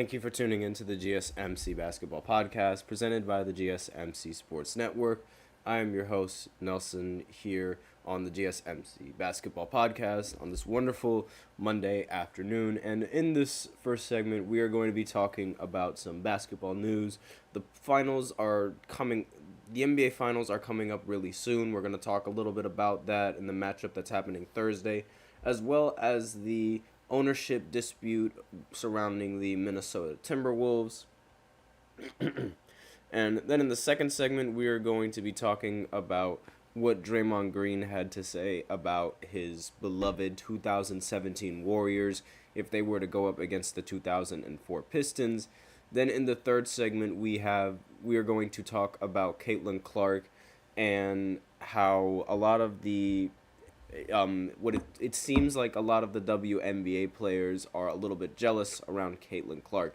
Thank you for tuning in to the GSMC Basketball Podcast presented by the GSMC Sports Network. I am your host, Nelson, here on the GSMC Basketball Podcast on this wonderful Monday afternoon. And in this first segment, we are going to be talking about some basketball news. The NBA Finals are coming up really soon. We're going to talk a little bit about that and the matchup that's happening Thursday, as well as the ownership dispute surrounding the Minnesota Timberwolves. And then in the second segment, we are going to be talking about what Draymond Green had to say about his beloved 2017 Warriors if they were to go up against the 2004 Pistons. Then in the third segment, we are going to talk about Caitlin Clark and how a lot of the it seems like a lot of the WNBA players are a little bit jealous around Caitlin Clark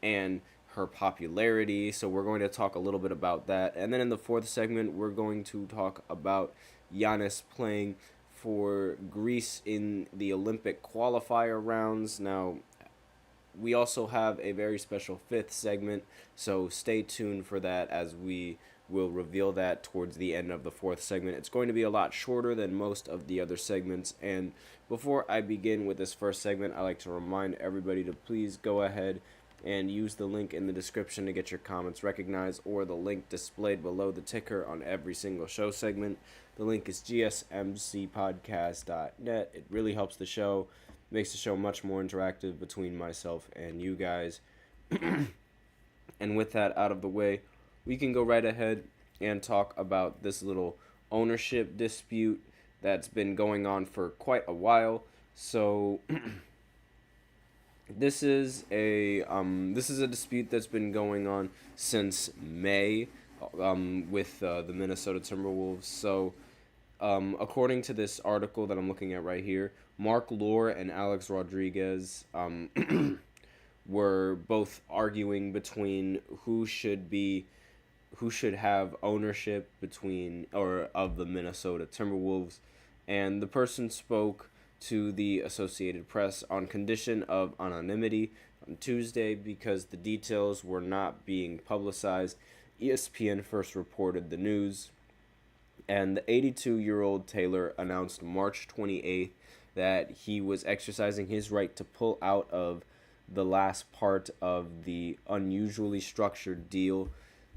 and her popularity. So we're going to talk a little bit about that. And then in the fourth segment, we're going to talk about Giannis playing for Greece in the Olympic qualifier rounds. Now, we also have a very special fifth segment, so stay tuned for that as we will reveal that towards the end of the fourth segment. It's going to be a lot shorter than most of the other segments. And before I begin with this first segment, I like to remind everybody to please go ahead and use the link in the description to get your comments recognized, or the link displayed below the ticker on every single show segment. The link is gsmcpodcast.net. It really helps the show, makes the show much more interactive between myself and you guys. And with that out of the way, we can go right ahead and talk about this little ownership dispute that's been going on for quite a while. So this is a dispute that's been going on since May with the Minnesota Timberwolves. So according to this article that I'm looking at right here, Mark Lore and Alex Rodriguez were both arguing between who should have ownership of the Minnesota Timberwolves, and the person spoke to the Associated Press on condition of anonymity on Tuesday because the details were not being publicized. ESPN first reported the news, and the 82-year-old Taylor announced March 28th that he was exercising his right to pull out of the last part of the unusually structured deal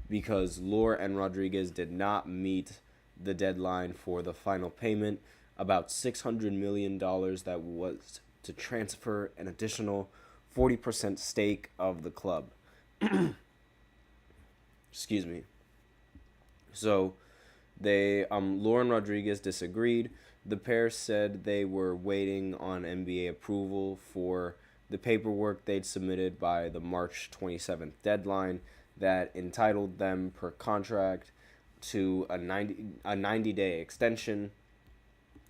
because Lore and Rodriguez did not meet the deadline for the final payment, about $600 million that was to transfer an additional 40% stake of the club. Excuse me. So Lore and Rodriguez disagreed. The pair said they were waiting on NBA approval for the paperwork they'd submitted by the March 27th deadline that entitled them per contract to a 90-day extension.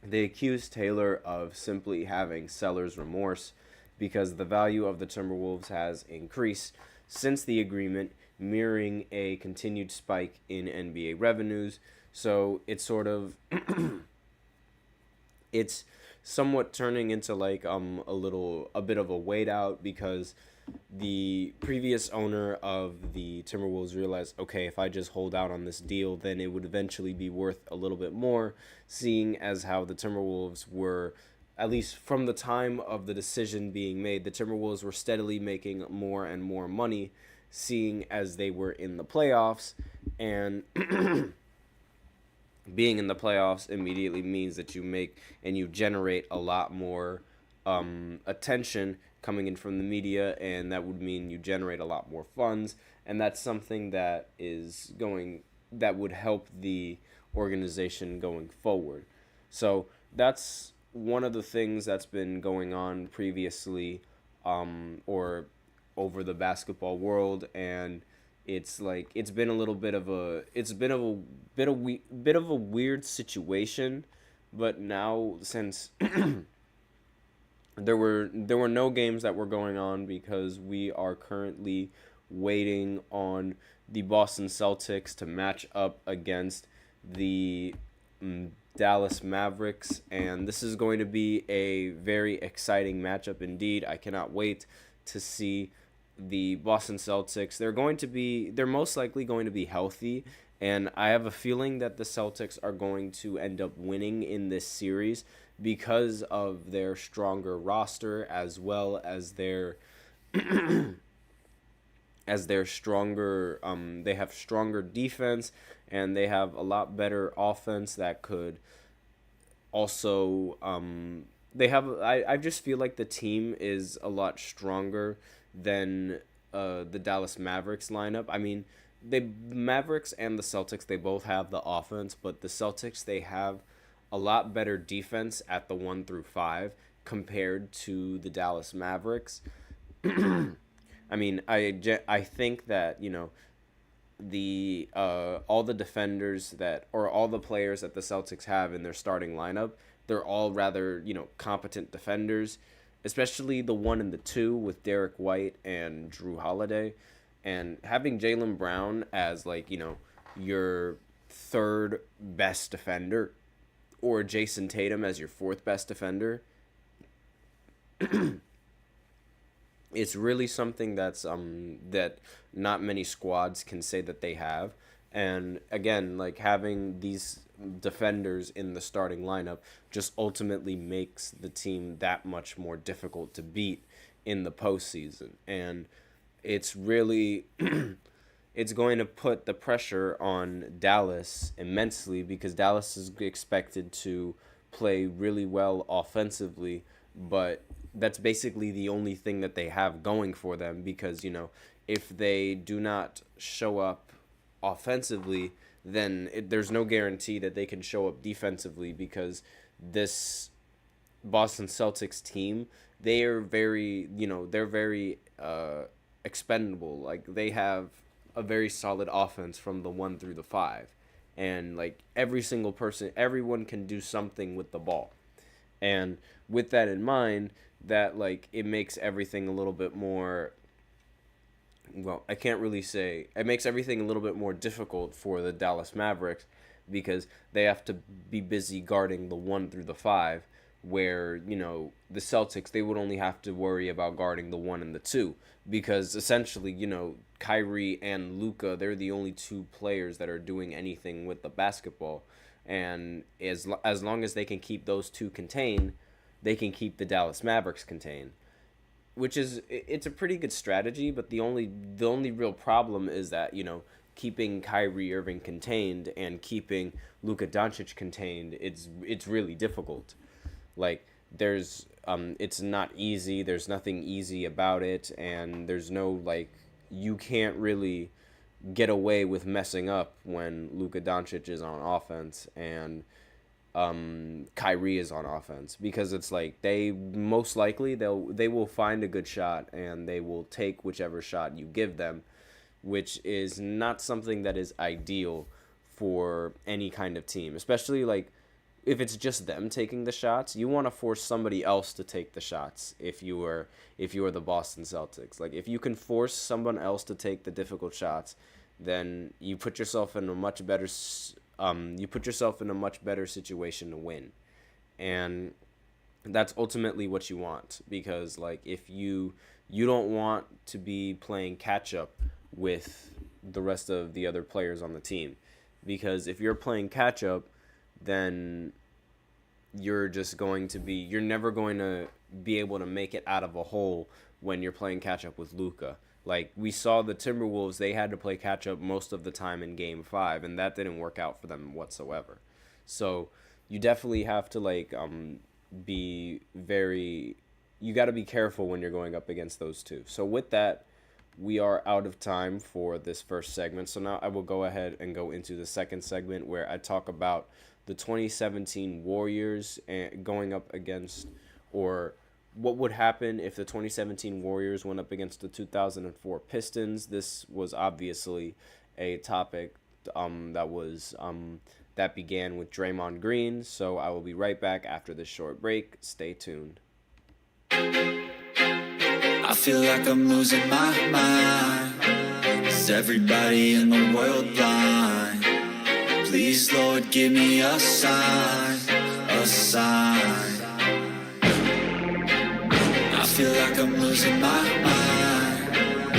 They accused Taylor of simply having seller's remorse because the value of the Timberwolves has increased since the agreement, mirroring a continued spike in NBA revenues. So it's sort of it's somewhat turning into like a bit of a wait out because the previous owner of the Timberwolves realized, okay, if I just hold out on this deal, then it would eventually be worth a little bit more, seeing as how the Timberwolves were, at least from the time of the decision being made, the Timberwolves were steadily making more and more money, seeing as they were in the playoffs, and being in the playoffs immediately means that you make and you generate a lot more attention coming in from the media, and that would mean you generate a lot more funds, and that's something that would help the organization going forward. So that's one of the things that's been going on previously or over the basketball world, and it's been a weird situation, but now since there were no games that were going on because we are currently waiting on the Boston Celtics to match up against the Dallas Mavericks, and this is going to be a very exciting matchup indeed. I cannot wait to see the Boston Celtics, they're most likely going to be healthy, and I have a feeling that the Celtics are going to end up winning in this series because of their stronger roster, as well as their stronger they have stronger defense, and they have a lot better offense that could also I just feel like the team is a lot stronger than the Dallas Mavericks lineup. I mean, the Mavericks and the Celtics, they both have the offense, but the Celtics, they have a lot better defense at the 1 through 5 compared to the Dallas Mavericks. I mean, I think that, the all the defenders all the players that the Celtics have in their starting lineup, they're all rather, competent defenders, especially the 1 and the 2 with Derek White and Drew Holiday. And having Jaylen Brown as, your third best defender, or Jason Tatum as your fourth best defender, it's really something that's that not many squads can say that they have. And again, having these defenders in the starting lineup just ultimately makes the team that much more difficult to beat in the postseason. And it's really it's going to put the pressure on Dallas immensely, because Dallas is expected to play really well offensively, but that's basically the only thing that they have going for them, because, if they do not show up offensively, then there's no guarantee that they can show up defensively, because this Boston Celtics team, they're very expendable. They have a very solid offense from the 1 through the 5. And, everyone can do something with the ball. And with that in mind, that, it makes everything a little bit more, I can't really say, it makes everything a little bit more difficult for the Dallas Mavericks, because they have to be busy guarding the 1 through the 5, where, the Celtics, they would only have to worry about guarding the 1 and the 2, because essentially, Kyrie and Luka, they're the only 2 players that are doing anything with the basketball. And as long as they can keep those 2 contained, they can keep the Dallas Mavericks contained, which is, it's a pretty good strategy. But the only real problem is that, keeping Kyrie Irving contained and keeping Luka Doncic contained, it's really difficult. There's it's not easy. There's nothing easy about it, and there's no, you can't really get away with messing up when Luka Doncic is on offense and Kyrie is on offense, because it's they most likely they will find a good shot and they will take whichever shot you give them, which is not something that is ideal for any kind of team, especially if it's just them taking the shots. You want to force somebody else to take the shots if you are the Boston Celtics. If you can force someone else to take the difficult shots, then you put yourself in a much better situation to win. And that's ultimately what you want, because if you don't want to be playing catch up with the rest of the other players on the team, because if you're playing catch up, then you're never going to be able to make it out of a hole when you're playing catch up with Luka. We saw the Timberwolves, they had to play catch up most of the time in Game 5, and that didn't work out for them whatsoever. So you definitely have to you got to be careful when you're going up against those 2. So with that, we are out of time for this first segment. So now I will go ahead and go into the second segment, where I talk about the 2017 Warriors going up against, or what would happen if the 2017 Warriors went up against the 2004 Pistons. This was obviously a topic that began with Draymond Green. So I will be right back after this short break. Stay tuned. I feel like I'm losing my mind. Is everybody in the world blind? Please, Lord, give me a sign, a sign. I feel like I'm losing my mind.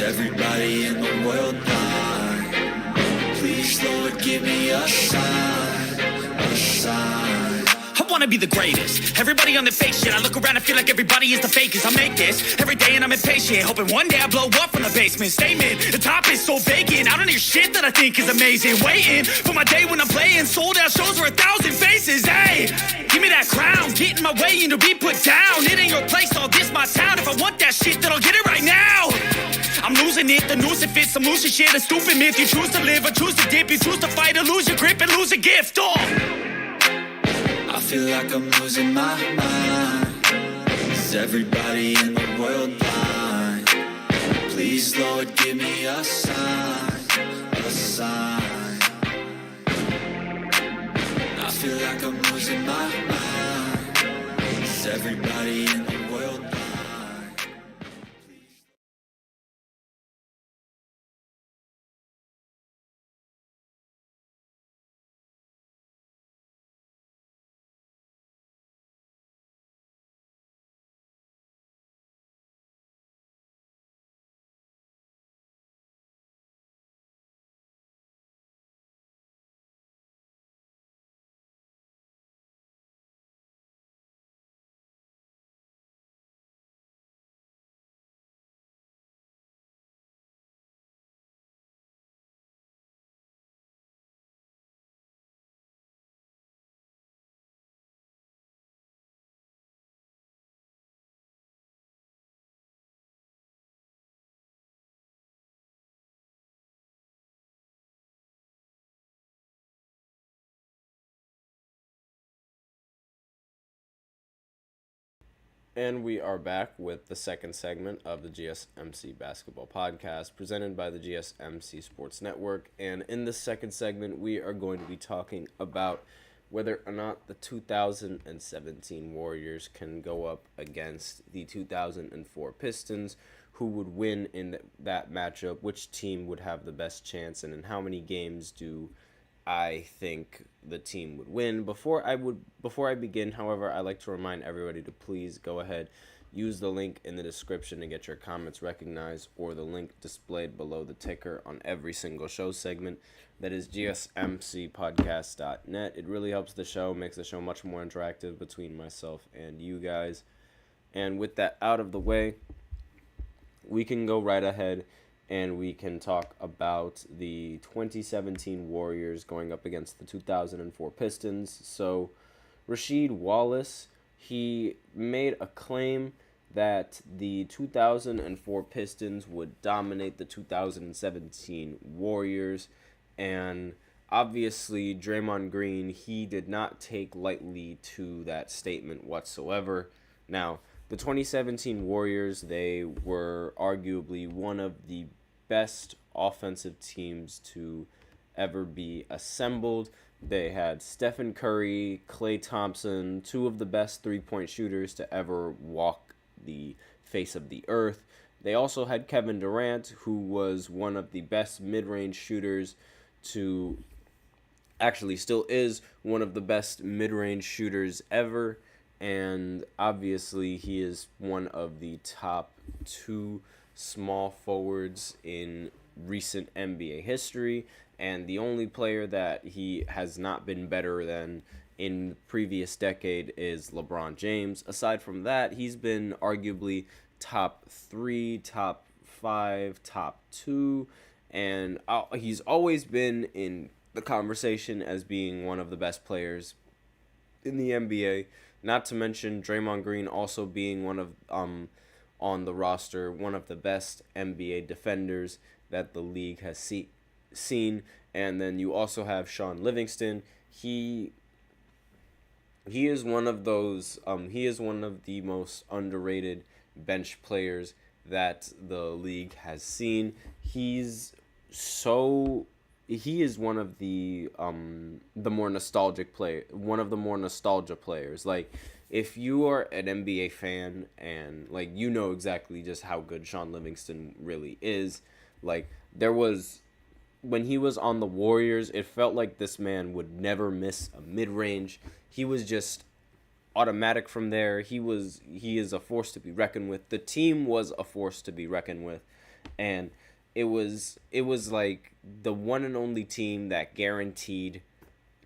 everybody in the world blind? Please, Lord, give me a sign, a sign. I wanna be the greatest. Everybody on the fake shit. I look around and feel like everybody is the fakest. I make this every day and I'm impatient, hoping one day I blow up from the basement. Statement, the top is so vacant. I don't hear shit that I think is amazing. Waiting for my day when I'm playing sold out shows for 1,000 faces. Hey, give me that crown, get in my way and to be put down. It ain't your place, all this my town. If I want that shit, then I'll get it right now. I'm losing it, the noose it fits, I'm losing shit, a stupid myth. You choose to live or choose to dip, you choose to fight or lose your grip and lose a gift. I feel like I'm losing my mind. Is everybody in the world blind? Please, Lord, give me a sign, a sign. I feel like I'm losing my mind. Is everybody in the world blind? And we are back with the second segment of the GSMC Basketball Podcast presented by the GSMC Sports Network. And in this second segment, we are going to be talking about whether or not the 2017 Warriors can go up against the 2004 Pistons, who would win in that matchup, which team would have the best chance, and in how many games do I think the team would win. Before I begin, however, I'd like to remind everybody to please go ahead, use the link in the description to get your comments recognized, or the link displayed below the ticker on every single show segment. That is GSMCpodcast.net. It really helps the show, makes the show much more interactive between myself and you guys. And with that out of the way, we can go right ahead and we can talk about the 2017 Warriors going up against the 2004 Pistons. So, Rasheed Wallace, he made a claim that the 2004 Pistons would dominate the 2017 Warriors. And obviously, Draymond Green, he did not take lightly to that statement whatsoever. Now, the 2017 Warriors, they were arguably one of the best offensive teams to ever be assembled. They had Stephen Curry, Klay Thompson, two of the best three-point shooters to ever walk the face of the earth. They also had Kevin Durant, who was one of the best mid-range shooters to actually still is one of the best mid-range shooters ever. And obviously, he is one of the top two small forwards in recent NBA history. And the only player that he has not been better than in the previous decade is LeBron James. Aside from that, he's been arguably top 3, top 5, top 2. And he's always been in the conversation as being one of the best players in the NBA. Not to mention Draymond Green also being one of, on the roster, one of the best NBA defenders that the league has seen. And then you also have Sean Livingston. He is one of those, he is one of the most underrated bench players that the league has seen. He is one of the more nostalgic one of the more nostalgia players. Like, if you are an NBA fan and like you know exactly just how good Sean Livingston really is, like when he was on the Warriors, it felt like this man would never miss a mid-range. He was just automatic from there. He is a force to be reckoned with. The team was a force to be reckoned with. and it was like the one and only team that guaranteed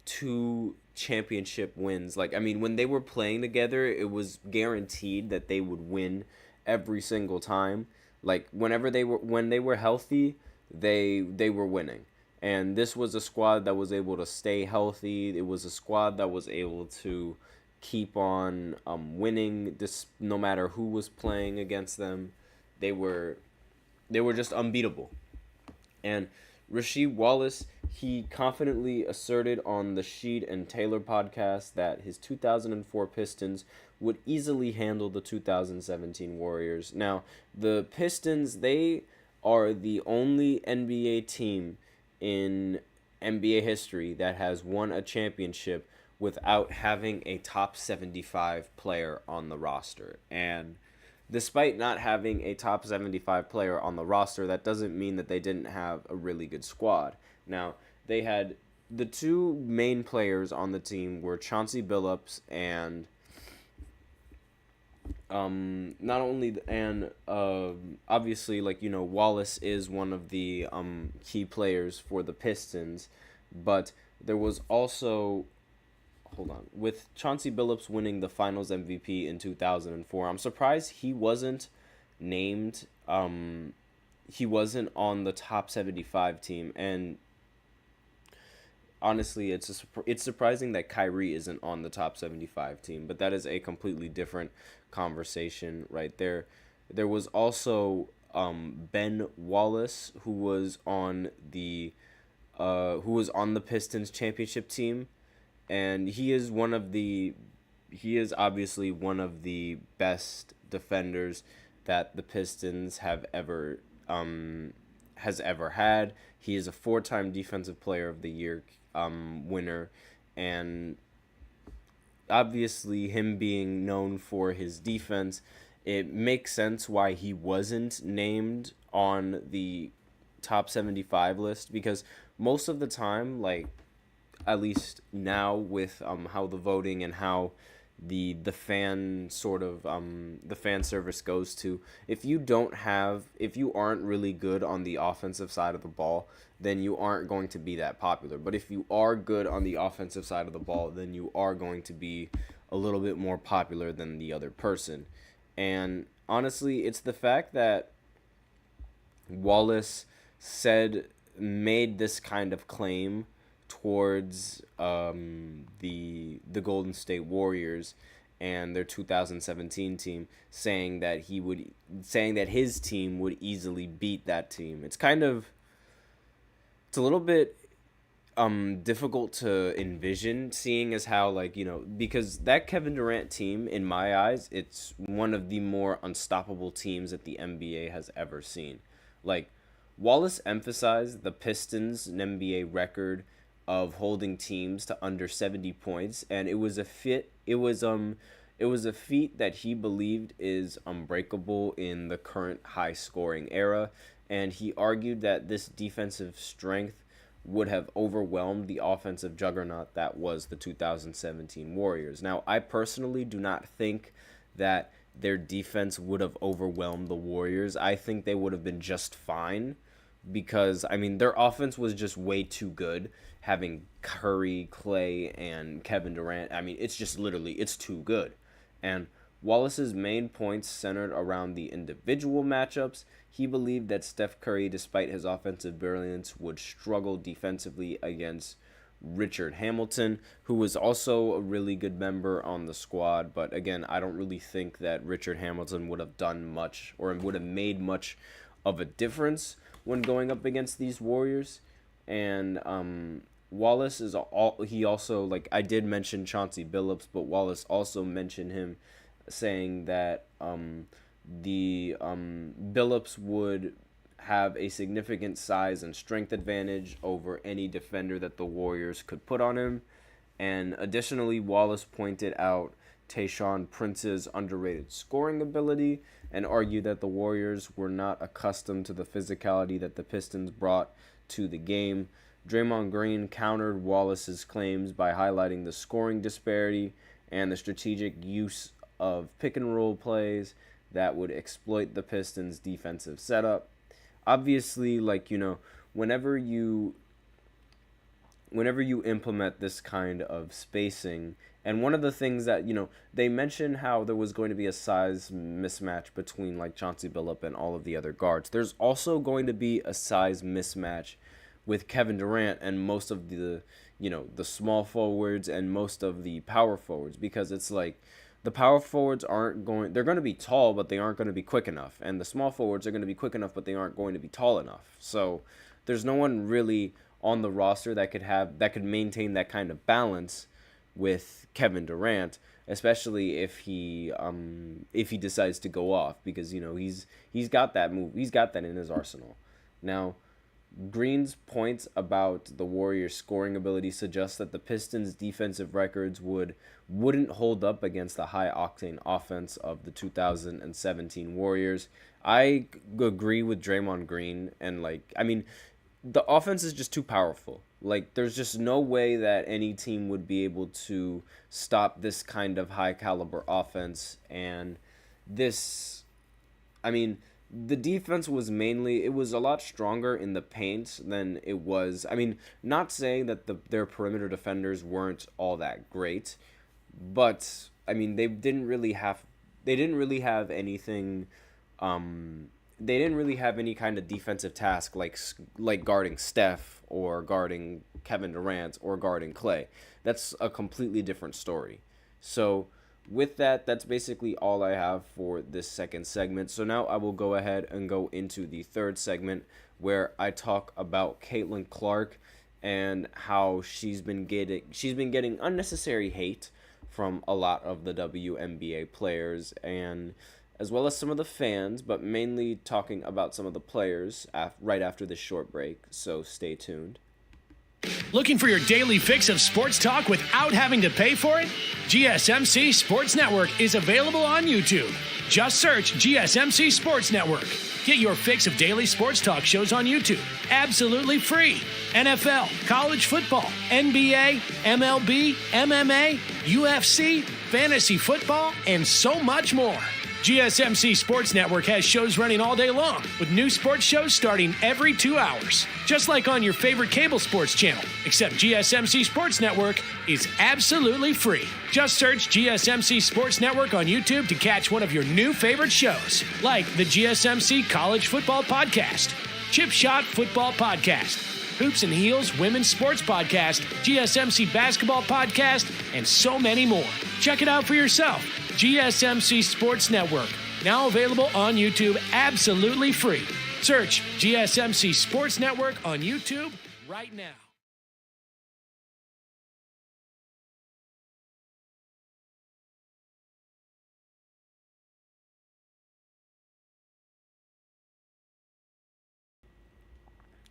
2 championship wins. Like, I mean, when they were playing together, it was guaranteed that they would win every single time. Like, when they were healthy, they were winning. And this was a squad that was able to stay healthy. It was a squad that was able to keep on winning this no matter who was playing against them. They were just unbeatable. And Rasheed Wallace, he confidently asserted on the Sheed and Taylor podcast that his 2004 Pistons would easily handle the 2017 Warriors. Now, the Pistons, they are the only NBA team in NBA history that has won a championship without having a top 75 player on the roster. And despite not having a top 75 player on the roster, that doesn't mean that they didn't have a really good squad. Now, they had the 2 main players on the team were Chauncey Billups and obviously, like, you know, Wallace is one of the key players for the Pistons, but there was also, hold on, with Chauncey Billups winning the Finals MVP in 2004, I'm surprised he wasn't named. He wasn't on the top 75 team, and honestly, it's surprising that Kyrie isn't on the top 75 team, but that is a completely different conversation right there. There was also Ben Wallace, who was on the Pistons championship team, and he is obviously one of the best defenders that the Pistons have ever had. He is a 4-time Defensive Player of the Year winner, and obviously him being known for his defense, it makes sense why he wasn't named on the top 75 list, because most of the time, like, at least now with how the voting and how the fan service goes to, if you aren't really good on the offensive side of the ball, then you aren't going to be that popular. But if you are good on the offensive side of the ball, then you are going to be a little bit more popular than the other person. And honestly, it's the fact that Wallace made this kind of claim towards the Golden State Warriors and their 2017 team, saying that his team would easily beat that team. It's a little bit difficult to envision, seeing as how, like, you know, because that Kevin Durant team, in my eyes, it's one of the more unstoppable teams that the NBA has ever seen. Like, Wallace emphasized the Pistons' NBA record of holding teams to under 70 points, and it was a feat that he believed is unbreakable in the current high scoring era, and he argued that this defensive strength would have overwhelmed the offensive juggernaut that was the 2017 Warriors. Now, I personally do not think that their defense would have overwhelmed the Warriors. I think they would have been just fine, because, I mean, their offense was just way too good, having Curry, Clay, and Kevin Durant. I mean, it's too good. And Wallace's main points centered around the individual matchups. He believed that Steph Curry, despite his offensive brilliance, would struggle defensively against Richard Hamilton, who was also a really good member on the squad. But again, I don't really think that Richard Hamilton would have done much or would have made much of a difference when going up against these Warriors. And Wallace he also, like, I did mention Chauncey Billups, but Wallace also mentioned him, saying that Billups would have a significant size and strength advantage over any defender that the Warriors could put on him. And additionally, Wallace pointed out Tayshaun Prince's underrated scoring ability and argued that the Warriors were not accustomed to the physicality that the Pistons brought to the game. Draymond Green countered Wallace's claims by highlighting the scoring disparity and the strategic use of pick and roll plays that would exploit the Pistons' defensive setup. obviously, like, whenever you implement this kind of spacing, and one of the things that, they mentioned how there was going to be a size mismatch between, like, Chauncey Billups and all of the other guards. There's also going to be a size mismatch with Kevin Durant and most of the, the small forwards and most of the power forwards, because it's like the power forwards they're going to be tall, but they aren't going to be quick enough. And the small forwards are going to be quick enough, but they aren't going to be tall enough. So there's no one really on the roster that could maintain that kind of balance with Kevin Durant, especially if he decides to go off, because he's got that move, he's got that in his arsenal. Now, Green's points about the Warriors' scoring ability suggest that the Pistons' defensive records wouldn't hold up against the high-octane offense of the 2017 Warriors. I agree with Draymond Green, and the offense is just too powerful. Like, there's just no way that any team would be able to stop this kind of high-caliber offense. And the defense was it was a lot stronger in the paint than it was. Not saying that their perimeter defenders weren't all that great, but, they didn't really have anything, they didn't really have any kind of defensive task like guarding Steph or guarding Kevin Durant or guarding Clay. That's a completely different story. So with that, that's basically all I have for this second segment. So now I will go ahead and go into the third segment, where I talk about Caitlin Clark and how she's been getting unnecessary hate from a lot of the WNBA players, and as well as some of the fans, but mainly talking about some of the players right after this short break, so stay tuned. Looking for your daily fix of sports talk without having to pay for it? GSMC Sports Network is available on YouTube. Just search GSMC Sports Network. Get your fix of daily sports talk shows on YouTube, absolutely free. NFL, college football, NBA, MLB, MMA, UFC, fantasy football, and so much more. GSMC Sports Network has shows running all day long, with new sports shows starting every 2 hours. Just like on your favorite cable sports channel, except GSMC Sports Network is absolutely free. Just search GSMC Sports Network on YouTube to catch one of your new favorite shows, like the GSMC College Football Podcast, Chip Shot Football Podcast, Hoops and Heels Women's Sports Podcast, GSMC Basketball Podcast, and so many more. Check it out for yourself. GSMC Sports Network, now available on YouTube absolutely free. Search GSMC Sports Network on YouTube right now.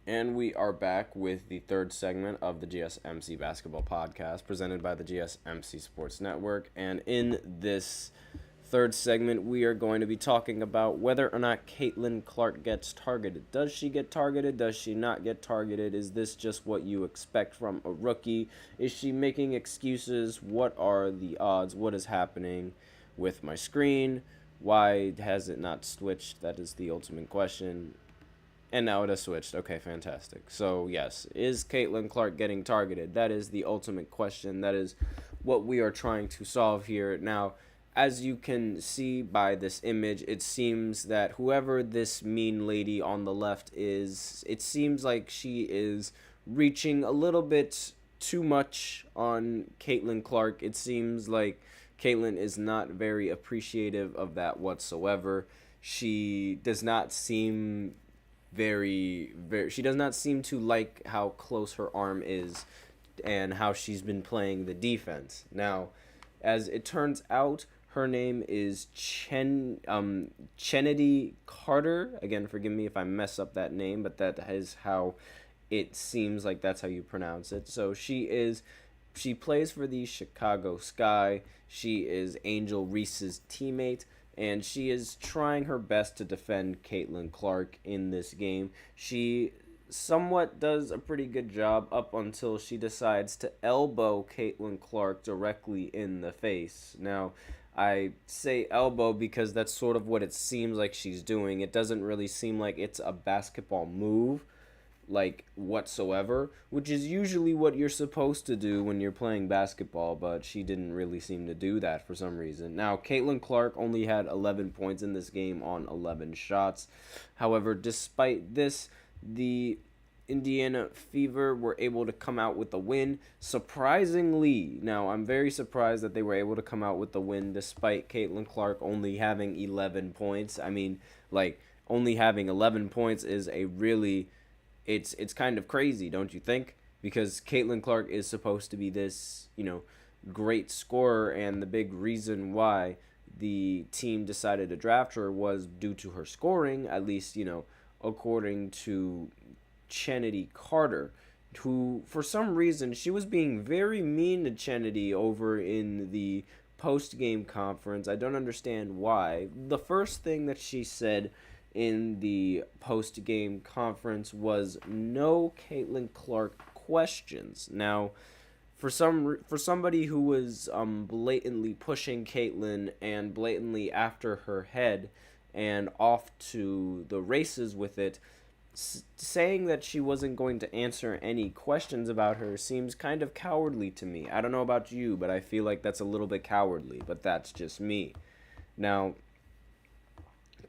And we are back with the third segment of the GSMC Basketball Podcast, presented by the GSMC Sports Network. And in this third segment, we are going to be talking about whether or not Caitlin Clark gets targeted. Does she get targeted? Does she not get targeted? Is this just what you expect from a rookie? Is she making excuses? What are the odds? What is happening with my screen? Why has it not switched? That is the ultimate question. And now it has switched. Okay, fantastic. So, yes, is Caitlin Clark getting targeted? That is the ultimate question. That is what we are trying to solve here. Now, as you can see by this image, it seems that whoever this mean lady on the left is, it seems like she is reaching a little bit too much on Caitlin Clark. It seems like Caitlin is not very appreciative of that whatsoever. She does not seem she does not seem to like how close her arm is and how she's been playing the defense. Now, as it turns out, her name is Chennedy Carter. Again, forgive me if I mess up that name, but that is how it seems like that's how you pronounce it. So she plays for the Chicago Sky. She is Angel Reese's teammate, and she is trying her best to defend Caitlin Clark in this game. She somewhat does a pretty good job up until she decides to elbow Caitlin Clark directly in the face. Now, I say elbow because that's sort of what it seems like she's doing. It doesn't really seem like it's a basketball move, like, whatsoever, which is usually what you're supposed to do when you're playing basketball, but she didn't really seem to do that for some reason. Now, Caitlin Clark only had 11 points in this game on 11 shots. However, despite this, the Indiana Fever were able to come out with a win. Surprisingly, now I'm very surprised that they were able to come out with the win despite Caitlin Clark only having 11 points. I mean, like, only having 11 points is a really, it's kind of crazy, don't you think? Because Caitlin Clark is supposed to be this, great scorer, and the big reason why the team decided to draft her was due to her scoring, at least, according to Chennedy Carter, who, for some reason, she was being very mean to Chennedy over in the post-game conference. I don't understand why. The first thing that she said in the post-game conference was no Caitlin Clark questions. Now, for somebody who was blatantly pushing Caitlin and blatantly after her head and off to the races with it, saying that she wasn't going to answer any questions about her seems kind of cowardly to me. I don't know about you, but I feel like that's a little bit cowardly, but that's just me. Now,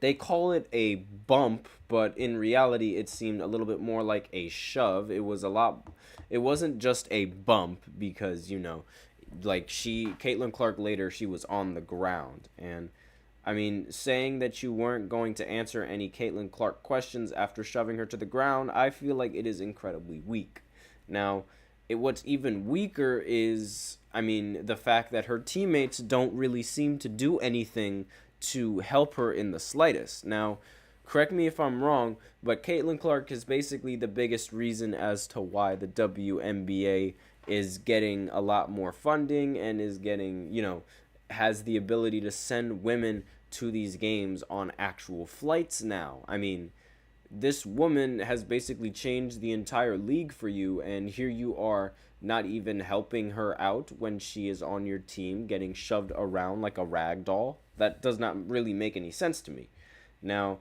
they call it a bump, but in reality it seemed a little bit more like a shove. It wasn't just a bump because, Caitlin Clark later, she was on the ground, and I mean, saying that you weren't going to answer any Caitlin Clark questions after shoving her to the ground, I feel like it is incredibly weak. Now, what's even weaker is, the fact that her teammates don't really seem to do anything to help her in the slightest. Now, correct me if I'm wrong, but Caitlin Clark is basically the biggest reason as to why the WNBA is getting a lot more funding and is getting, has the ability to send women to these games on actual flights now. I mean, this woman has basically changed the entire league for you, and here you are not even helping her out when she is on your team, getting shoved around like a rag doll. That does not really make any sense to me. Now,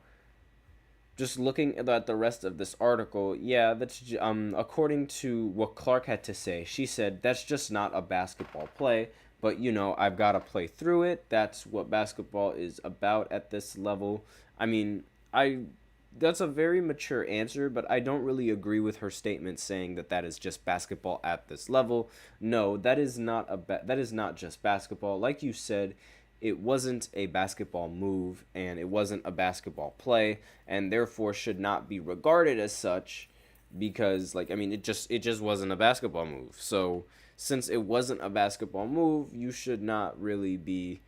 just looking at the rest of this article, yeah, that's according to what Clark had to say, she said that's just not a basketball play. But, I've got to play through it. That's what basketball is about at this level. That's a very mature answer, but I don't really agree with her statement saying that is just basketball at this level. No, that is not just basketball. Like you said, it wasn't a basketball move, and it wasn't a basketball play, and therefore should not be regarded as such because, it just wasn't a basketball move. So, since it wasn't a basketball move, you should not really be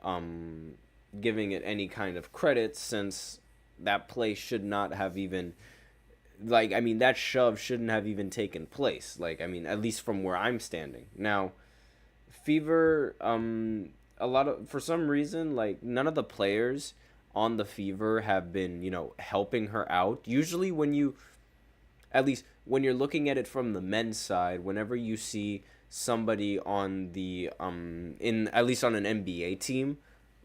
giving it any kind of credit, since that play should not have even, that shove shouldn't have even taken place. At least from where I'm standing. Now, Fever, for some reason, none of the players on the Fever have been, helping her out. Usually at least when you're looking at it from the men's side, whenever you see somebody on the at least on an NBA team,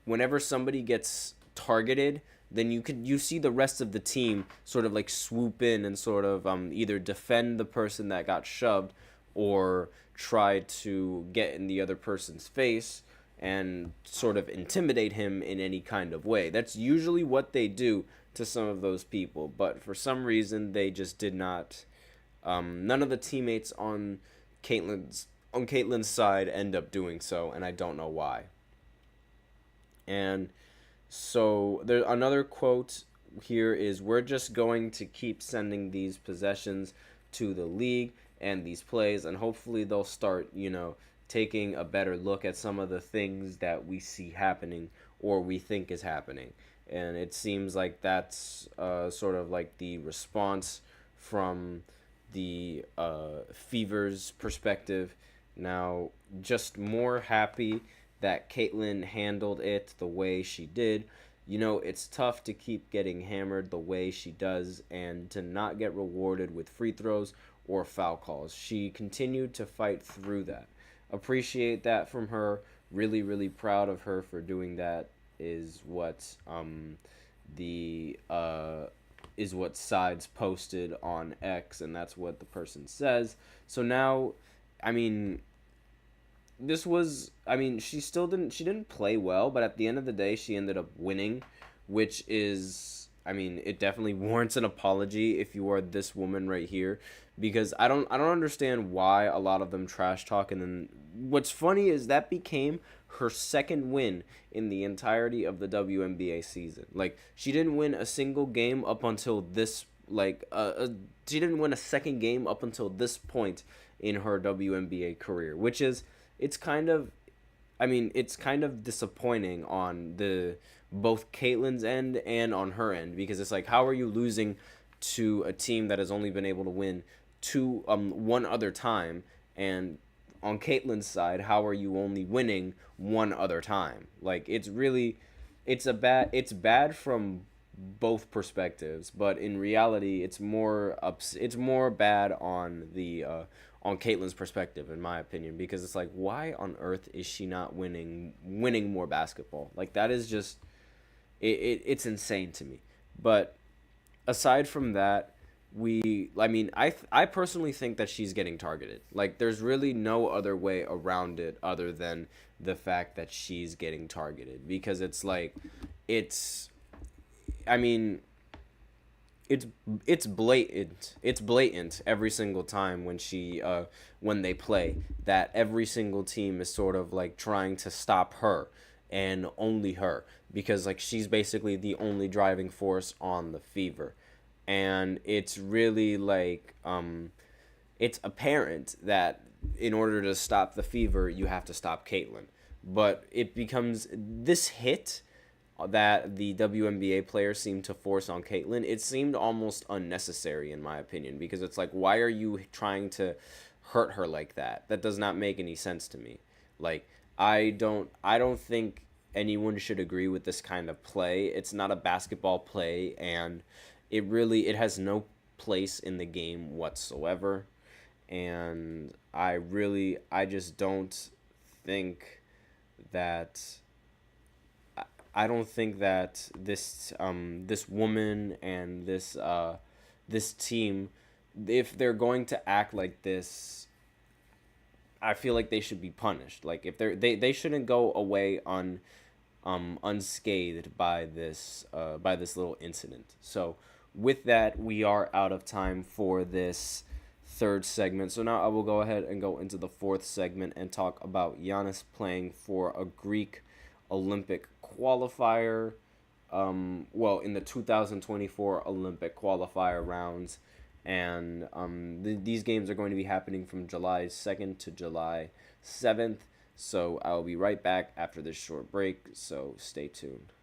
whenever somebody gets targeted, then you see the rest of the team sort of swoop in and sort of either defend the person that got shoved or try to get in the other person's face and sort of intimidate him in any kind of way. That's usually what they do to some of those people, but for some reason they just did not. None of the teammates on Caitlin's side end up doing so, and I don't know why. And so there, another quote here is, "We're just going to keep sending these possessions to the league and these plays, and hopefully they'll start, taking a better look at some of the things that we see happening or we think is happening." And it seems like that's sort of the response from the Fever's perspective. Now, just more happy that Caitlin handled it the way she did. It's tough to keep getting hammered the way she does and to not get rewarded with free throws or foul calls. She continued to fight through that. Appreciate that from her really, really proud of her for doing that. Is what the is what Sides posted on X, and that's what the person says. So now, I mean, she didn't play well, but at the end of the day, she ended up winning, which is, I mean, it definitely warrants an apology if you are this woman right here, because I don't understand why a lot of them trash talk. And then what's funny is that became her second win in the entirety of the WNBA season. Like, she didn't win a single game up until this, she didn't win a second game up until this point in her WNBA career, which is, it's kind of disappointing on the both Caitlin's end and on her end, because it's like, how are you losing to a team that has only been able to win one other time, and on Caitlin's side, how are you only winning one other time? Like, it's bad from both perspectives, but in reality, it's more bad on the on Caitlin's perspective, in my opinion, because it's like, why on earth is she not winning more basketball? Like, that is just it's insane to me. But aside from that, I personally think that she's getting targeted. Like, there's really no other way around it other than the fact that she's getting targeted, because it's like, it's blatant every single time when they play, that every single team is sort of like trying to stop her and only her, because like, she's basically the only driving force on the Fever. And it's really like, it's apparent that in order to stop the Fever, you have to stop Caitlin. But it becomes this hit that the WNBA players seem to force on Caitlin. It seemed almost unnecessary, in my opinion, because it's like, why are you trying to hurt her like that? That does not make any sense to me. Like, I don't think anyone should agree with this kind of play. It's not a basketball play, and it has no place in the game whatsoever. And I just don't think that, I don't think that this woman and this team, if they're going to act like this, I feel like they should be punished. Like, if they shouldn't go away unscathed by this little incident. So with that, we are out of time for this third segment. So now I will go ahead and go into the fourth segment and talk about Giannis playing for a Greek Olympic qualifier, in the 2024 Olympic qualifier rounds. And these games are going to be happening from July 2nd to July 7th. So I'll be right back after this short break, so stay tuned.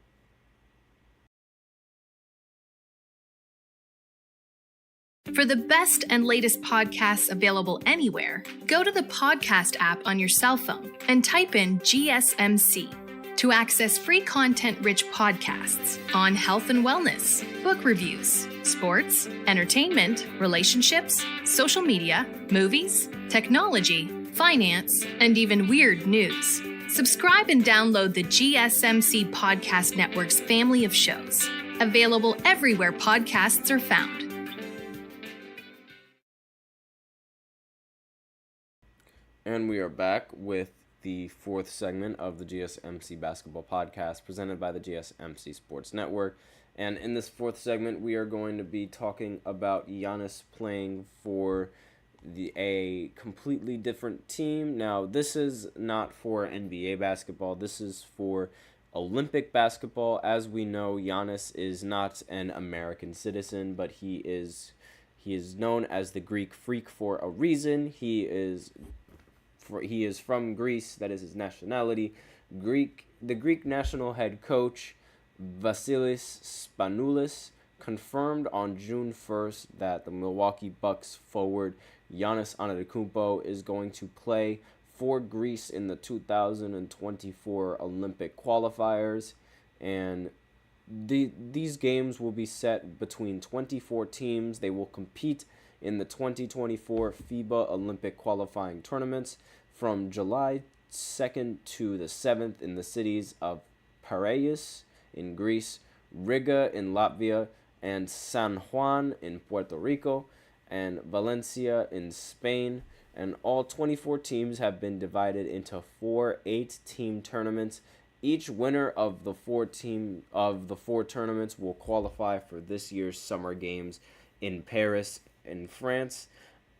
For the best and latest podcasts available anywhere, go to the podcast app on your cell phone and type in GSMC to access free content-rich podcasts on health and wellness, book reviews, sports, entertainment, relationships, social media, movies, technology, finance, and even weird news. Subscribe and download the GSMC Podcast Network's family of shows, available everywhere podcasts are found. And we are back with the fourth segment of the GSMC Basketball Podcast, presented by the GSMC Sports Network. And in this fourth segment, we are going to be talking about Giannis playing for a completely different team. Now, this is not for NBA basketball. This is for Olympic basketball. As we know, Giannis is not an American citizen, but he is known as the Greek Freak for a reason. He is from Greece. That is his nationality. The Greek national head coach Vasilis Spanoulis confirmed on June 1st that the Milwaukee Bucks forward Giannis Antetokounmpo is going to play for Greece in the 2024 Olympic qualifiers, and these games will be set between 24 teams. They will compete in the 2024 FIBA Olympic qualifying tournaments from July 2nd to the 7th in the cities of Piraeus in Greece, Riga in Latvia, and San Juan in Puerto Rico, and Valencia in Spain. And all 24 teams have been divided into 4 8-team tournaments. Each winner of the four tournaments will qualify for this year's Summer Games in Paris, in France.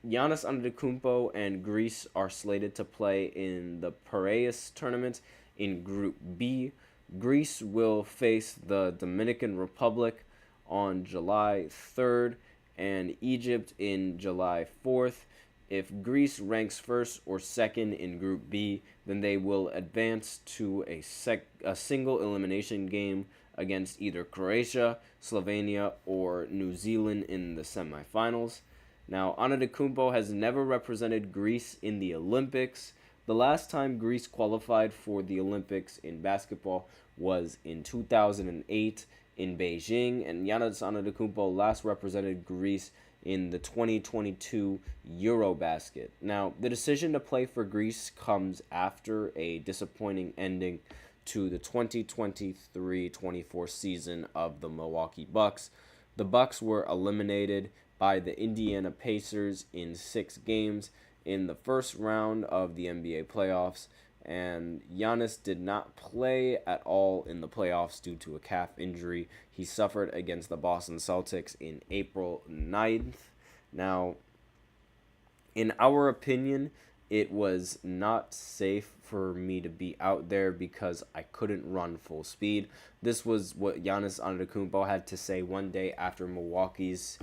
Giannis Antetokounmpo and Greece are slated to play in the Piraeus tournament in Group B. Greece will face the Dominican Republic on July 3rd and Egypt in July 4th. If Greece ranks first or second in Group B, then they will advance to a single elimination game against either Croatia, Slovenia, or New Zealand in the semifinals. Now, Antetokounmpo has never represented Greece in the Olympics. The last time Greece qualified for the Olympics in basketball was in 2008 in Beijing, and Giannis Antetokounmpo last represented Greece in the 2022 Eurobasket. Now, the decision to play for Greece comes after a disappointing ending to the 2023-24 season of the Milwaukee Bucks. The Bucks were eliminated by the Indiana Pacers in 6 games in the first round of the NBA playoffs, and Giannis did not play at all in the playoffs due to a calf injury he suffered against the Boston Celtics in April 9th. Now, in our opinion, it was not safe for me to be out there because I couldn't run full speed. This was what Giannis Antetokounmpo had to say one day after Milwaukee's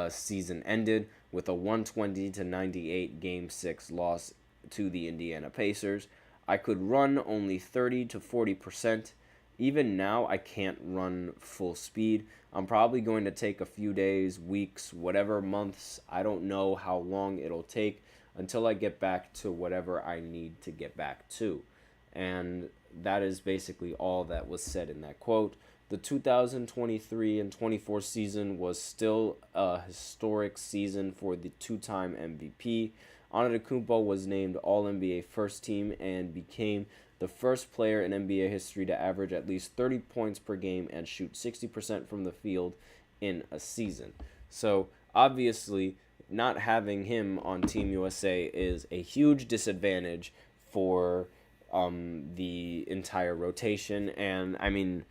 season ended with a 120-98 Game 6 loss to the Indiana Pacers. I could run only 30 to 40%. Even now, I can't run full speed. I'm probably going to take a few days, weeks, whatever, months. I don't know how long it'll take until I get back to whatever I need to get back to. And that is basically all that was said in that quote. The 2023 and 24 season was still a historic season for the two-time MVP. Antetokounmpo was named All-NBA First Team and became the first player in NBA history to average at least 30 points per game and shoot 60% from the field in a season. So, obviously, not having him on Team USA is a huge disadvantage for the entire rotation. And, I mean,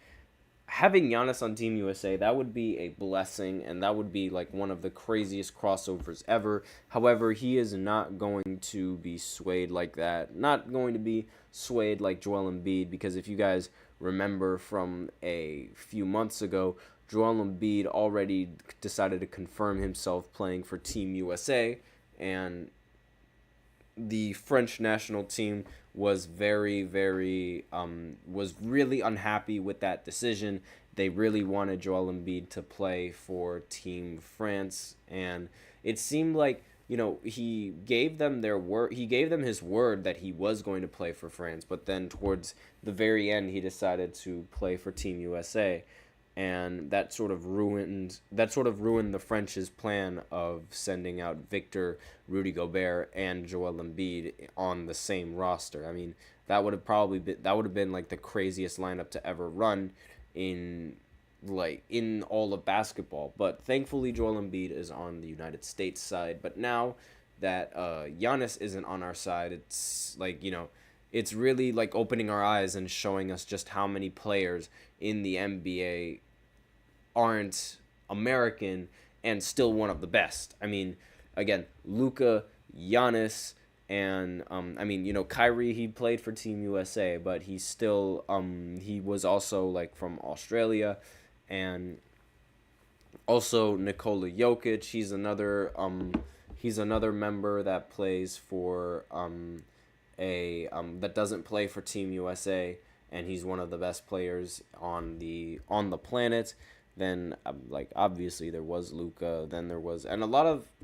having Giannis on Team USA, that would be a blessing, and that would be like one of the craziest crossovers ever. However, he is not going to be swayed like that. Not going to be swayed like Joel Embiid, because if you guys remember from a few months ago, Joel Embiid already decided to confirm himself playing for Team USA, and the French national team was really unhappy with that decision. They really wanted Joel Embiid to play for Team France, and it seemed like, you know, he gave them their word. He gave them his word that he was going to play for France, but then towards the very end, he decided to play for Team USA, and that sort of ruined the French's plan of sending out Victor, Rudy Gobert, and Joel Embiid on the same roster. I mean, that would have been like the craziest lineup to ever run in all of basketball. But thankfully, Joel Embiid is on the United States side. But now that Giannis isn't on our side, it's like, you know, it's really like opening our eyes and showing us just how many players in the NBA aren't American and still one of the best. I mean, again, Luka, Giannis, and Kyrie, he played for Team USA, but he still he was also like from Australia, and also Nikola Jokic, he's another member that plays for that doesn't play for Team USA, and he's one of the best players on the planet. Then, obviously, there was Luka. Then there was... And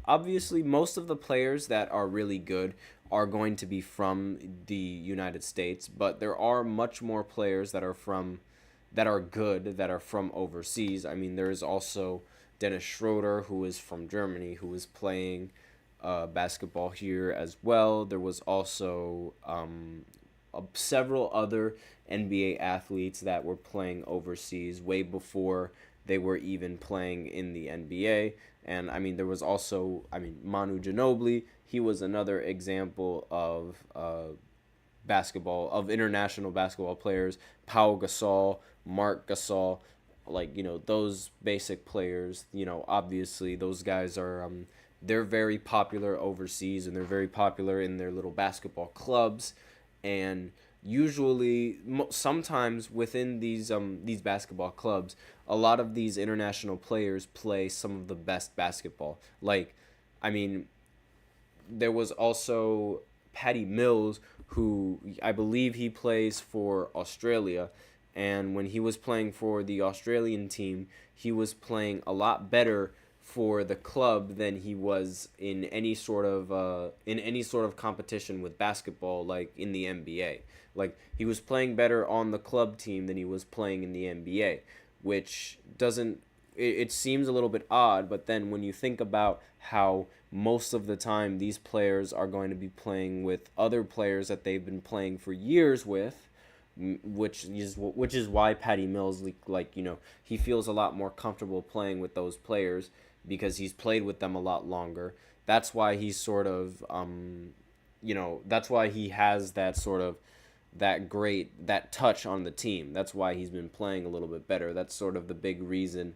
obviously, most of the players that are really good are going to be from the United States. But there are much more players that are good, that are from overseas. I mean, there is also Dennis Schroeder, who is from Germany, who is playing basketball here as well. There was also several other NBA athletes that were playing overseas way before they were even playing in the NBA. And I mean, there was also, Manu Ginobili. He was another example of international basketball players. Pau Gasol, Marc Gasol, those basic players. Obviously those guys are they're very popular overseas, and they're very popular in their little basketball clubs. And usually, sometimes within these basketball clubs, a lot of these international players play some of the best basketball. There was also Patty Mills, who I believe he plays for Australia, and when he was playing for the Australian team, he was playing a lot better for the club than he was in any sort of competition with basketball, like in the NBA. Like, he was playing better on the club team than he was playing in the NBA, which doesn't, it seems a little bit odd, but then when you think about how most of the time these players are going to be playing with other players that they've been playing for years with, which is why Patty Mills, he feels a lot more comfortable playing with those players because he's played with them a lot longer. That's why he's sort of, that's why he has that sort of, that touch on the team. That's why he's been playing a little bit better. That's sort of the big reason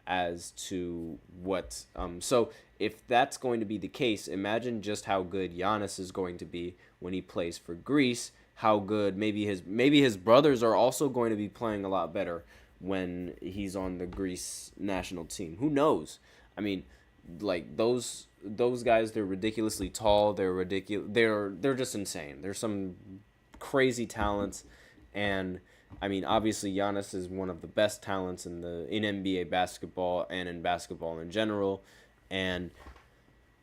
as to what, so if that's going to be the case, imagine just how good Giannis is going to be when he plays for Greece. How good maybe his brothers are also going to be playing a lot better when he's on the Greece national team. Who knows? I mean, those guys, they're ridiculously tall. They're just insane. There's some crazy talents, and I mean, obviously Giannis is one of the best talents in NBA basketball and in basketball in general, and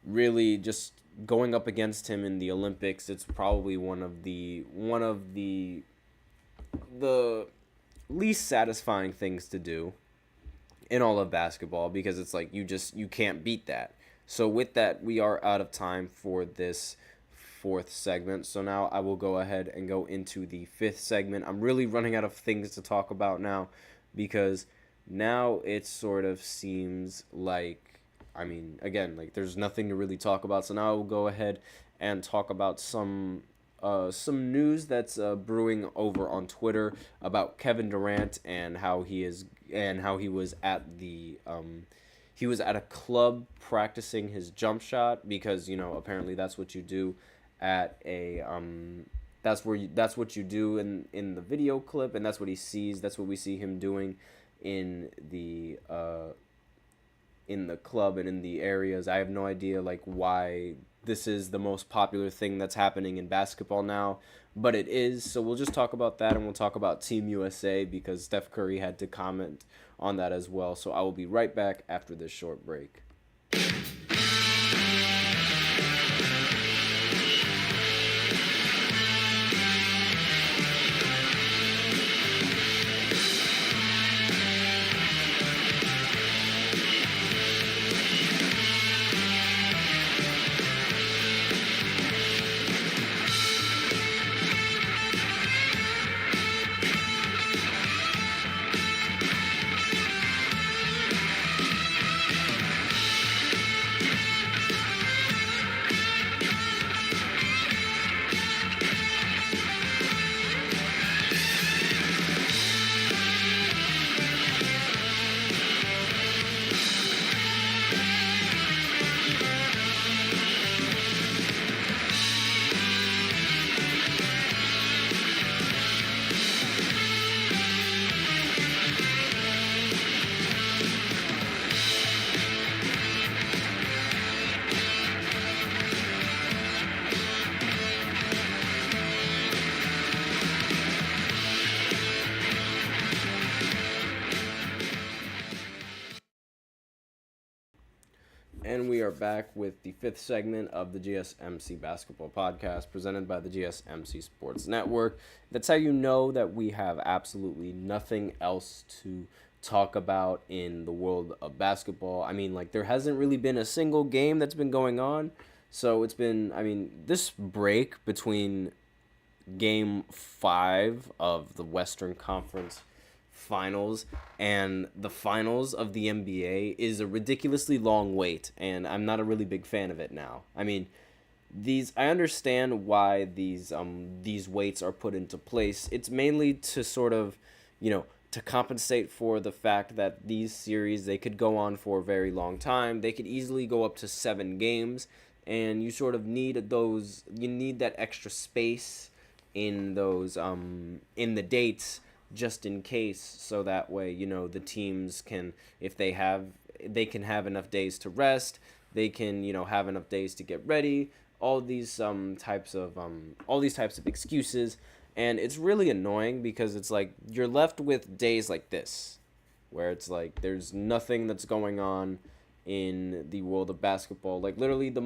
really just going up against him in the Olympics, it's probably one of the least satisfying things to do in all of basketball, because it's like you can't beat that. So with that, we are out of time for this fourth segment. So now I will go ahead and go into the fifth segment. I'm really running out of things to talk about now, because now it sort of seems like, there's nothing to really talk about. So now I will go ahead and talk about some news that's brewing over on Twitter about Kevin Durant and how he was at a club practicing his jump shot, because apparently that's what you do at a that's what you do in the video clip, and that's what he sees. That's what we see him doing in the club and in the areas. I have no idea why this is the most popular thing that's happening in basketball now, but it is. So we'll just talk about that, and we'll talk about Team USA, because Steph Curry had to comment on that as well. So I will be right back after this short break. And we are back with the fifth segment of the GSMC Basketball Podcast, presented by the GSMC Sports Network. That's how you know that we have absolutely nothing else to talk about in the world of basketball. There hasn't really been a single game that's been going on. So it's been, this break between Game 5 of the Western Conference Finals, and the finals of the NBA is a ridiculously long wait, and I'm not a really big fan of it now. I mean, I understand why these weights are put into place. It's mainly to sort of, to compensate for the fact that these series, they could go on for a very long time. They could easily go up to 7 games, and you sort of need that extra space in those in the dates, just in case, so that way the teams can, if they can have enough days to rest, they can have enough days to get ready, all these types of excuses. And it's really annoying because it's like you're left with days like this where it's like there's nothing that's going on in the world of basketball. Like literally the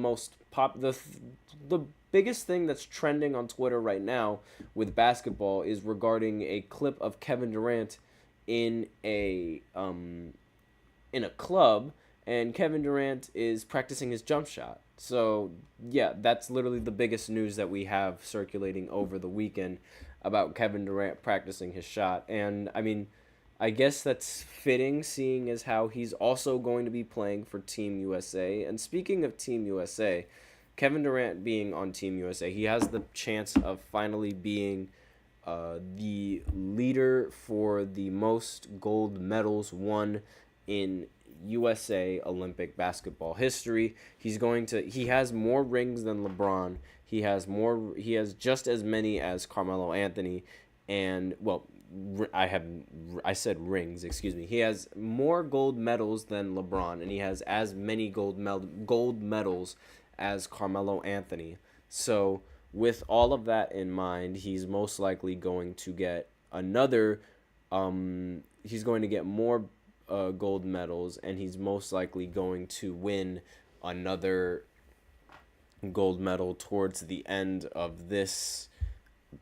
biggest thing that's trending on Twitter right now with basketball is regarding a clip of Kevin Durant in a club, and Kevin Durant is practicing his jump shot. So yeah, that's literally the biggest news that we have circulating over the weekend about Kevin Durant practicing his shot. And I mean, I guess that's fitting, seeing as how he's also going to be playing for Team USA. And speaking of Team USA, Kevin Durant being on Team USA, he has the chance of finally being the leader for the most gold medals won in USA Olympic basketball history. He has more rings than LeBron. He has just as many as Carmelo Anthony, and I said rings, excuse me. He has more gold medals than LeBron, and he has as many gold medals as Carmelo Anthony. So with all of that in mind, he's most likely going to get he's going to get more gold medals, and he's most likely going to win another gold medal towards the end of this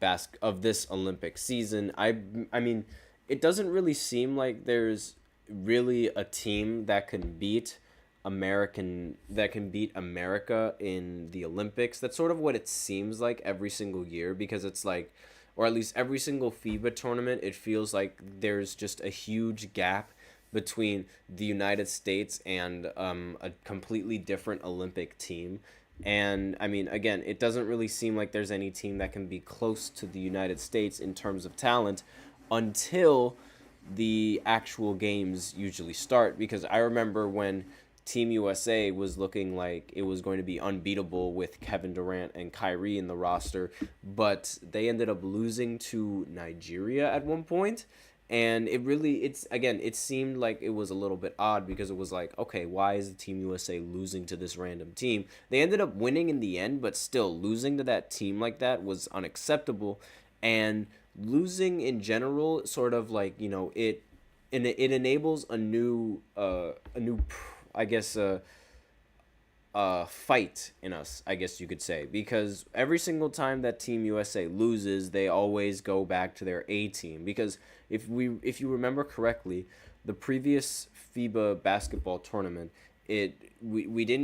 Olympic season. I mean, it doesn't really seem like there's really a team that can beat America in the Olympics. That's sort of what it seems like every single year, because it's like, or at least every single FIBA tournament, it feels like there's just a huge gap between the United States and a completely different Olympic team. And I mean, again, it doesn't really seem like there's any team that can be close to the United States in terms of talent until the actual games usually start, because I remember when Team USA was looking like it was going to be unbeatable with Kevin Durant and Kyrie in the roster, but they ended up losing to Nigeria at one point. And it seemed like it was a little bit odd, because it was like, okay, why is the Team USA losing to this random team? They ended up winning in the end, but still losing to that team like that was unacceptable. And losing in general, sort of like, it enables a new fight in us, I guess you could say, because every single time that Team USA loses, they always go back to their A team. Because if you remember correctly, the previous FIBA basketball tournament, LeBron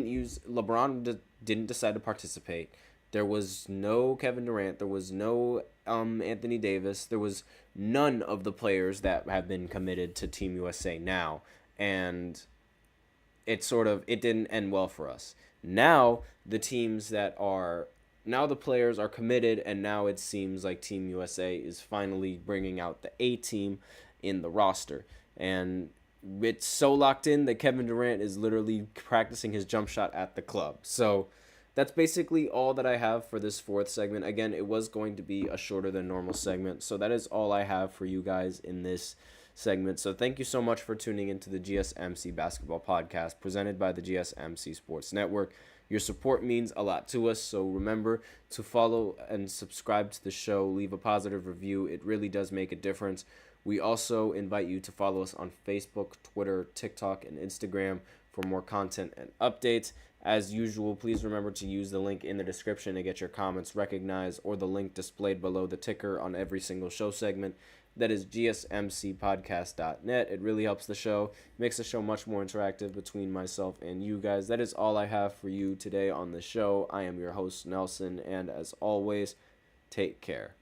didn't decide to participate. There was no Kevin Durant, there was no Anthony Davis, there was none of the players that have been committed to Team USA now, and it didn't end well for us. Now the players are committed, and now it seems like Team USA is finally bringing out the A team in the roster. And it's so locked in that Kevin Durant is literally practicing his jump shot at the club. So that's basically all that I have for this fourth segment. Again, it was going to be a shorter than normal segment, so that is all I have for you guys in this segment. So thank you so much for tuning into the GSMC Basketball Podcast presented by the GSMC Sports Network. Your support means a lot to us, so remember to follow and subscribe to the show. Leave a positive review. It really does make a difference. We also invite you to follow us on Facebook, Twitter, TikTok, and Instagram for more content and updates. As usual, please remember to use the link in the description to get your comments recognized, or the link displayed below the ticker on every single show segment. That is gsmcpodcast.net. It really helps the show, makes the show much more interactive between myself and you guys. That is all I have for you today on the show. I am your host, Nelson, and as always, take care.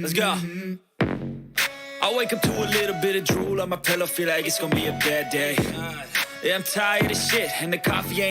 Let's go. I wake up to a little bit of drool on my pillow, feel like it's gonna be a bad day. Yeah, I'm tired of shit, and the coffee ain't